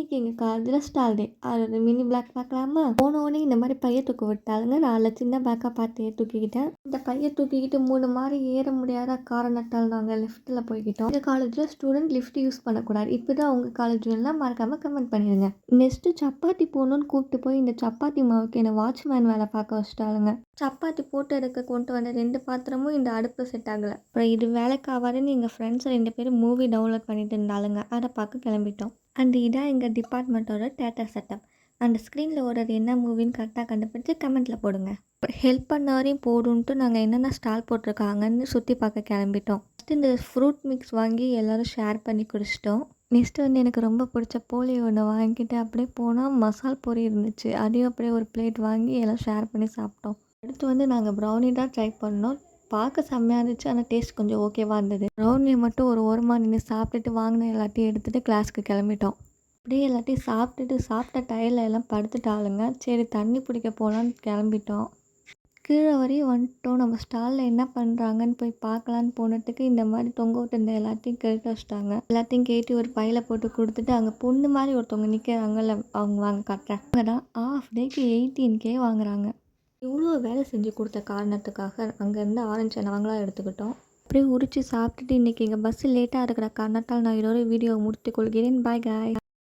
இன்னைக்கு எங்கள் காலேஜில் ஸ்டால் டே. அதோட மினி பிளாக் பார்க்கலாமா? போன உடனே இந்த மாதிரி பைய தூக்க விட்டாலுங்க. நான் அதில் சின்ன பேக்காக பார்த்து தூக்கிக்கிட்டேன். இந்த பைய தூக்கிக்கிட்டு 3 மாதிரி ஏற முடியாத காரணத்தால் நாங்கள் லிஃப்ட்டில் போய்கிட்டோம். எங்கள் காலேஜில் ஸ்டூடெண்ட் லிஃப்ட் யூஸ் பண்ணக்கூடாது. இப்போ தான் உங்கள் காலேஜ்லாம் மறக்காமல் கமெண்ட் பண்ணிடுங்க. நெக்ஸ்ட்டு சப்பாத்தி போகணுன்னு கூப்பிட்டு போய் இந்த சப்பாத்தி மாவுக்கு என்னை வாட்ச்மேன் வேலை பார்க்க வச்சிட்டாளுங்க. சப்பாத்தி போட்டு எடுக்க கொண்டு வந்த 2 பாத்திரமும் இந்த அடுப்பு செட் ஆகலை. அப்புறம் இது வேலைக்கு ஆகாதுன்னு எங்கள் ஃப்ரெண்ட்ஸ் 2 பேரும் மூவி டவுன்லோட் பண்ணிட்டு இருந்தாலுங்க. அதை பார்க்க கிளம்பிட்டோம். அண்ட் இதான் எங்கள் டிபார்ட்மெண்ட்டோட தேட்டர் செட்டப். அந்த ஸ்க்ரீனில் ஓடுறது என்ன மூவின்னு கரெக்டாக கண்டுபிடிச்சி கமெண்ட்டில் போடுங்க. ஹெல்ப் பண்ண வரையும் போடுன்ட்டு நாங்கள் என்னென்ன ஸ்டால் போட்டிருக்காங்கன்னு சுற்றி பார்க்க கிளம்பிட்டோம். ஃபஸ்ட்டு இந்த ஃப்ரூட் மிக்ஸ் வாங்கி எல்லோரும் ஷேர் பண்ணி குடிச்சிட்டோம். நெக்ஸ்ட்டு எனக்கு ரொம்ப பிடிச்ச போலி ஒன்று வாங்கிட்டு அப்படியே போனால் மசால் பொரி இருந்துச்சு. அதையும் அப்படியே ஒரு பிளேட் வாங்கி எல்லாம் ஷேர் பண்ணி சாப்பிட்டோம். அடுத்து நாங்கள் ப்ரௌனி தான் ட்ரை பண்ணோம். பார்க்க செம்மையாக இருந்துச்சு. ஆனால் டேஸ்ட் கொஞ்சம் ஓகேவாக இருந்தது. ப்ரௌனியை மட்டும் ஒரு ஓரமாக நின்று சாப்பிட்டுட்டு வாங்கின எல்லாத்தையும் எடுத்துகிட்டு கிளாஸுக்கு கிளம்பிட்டோம். அப்படியே எல்லாத்தையும் சாப்பிட்ட டயரில் எல்லாம் படுத்துட்டாளுங்க. சரி தண்ணி பிடிக்க போகலான்னு கிளம்பிட்டோம். கீழே வரையும் வந்துட்டோம். நம்ம ஸ்டாலில் என்ன பண்ணுறாங்கன்னு போய் பார்க்கலான்னு போனதுக்கு இந்த மாதிரி தொங்க விட்டு இந்த எல்லாத்தையும் கேட்டு வச்சிட்டாங்க. எல்லாத்தையும் கேட்டு ஒரு பையில போட்டு கொடுத்துட்டு அங்கே பொண்ணு மாதிரி ஒருத்தவங்க நிற்கிறாங்கல்ல, அவங்க வாங்க காட்டுறேன். அவங்க தான் ஆஃப் டேக்கு 18K வாங்குறாங்க. இவ்வளோ வேலை செஞ்சு கொடுத்த காரணத்துக்காக அங்கேருந்து ஆரஞ்சை நாங்களாக எடுத்துக்கிட்டோம். அப்படியே உரித்து சாப்பிட்டுட்டு இன்றைக்கி எங்கள் பஸ்ஸு லேட்டாக இருக்கிற காரணத்தால் நான் இதோட வீடியோவை முடித்துக் கொள்கிறேன். பாய் காய்.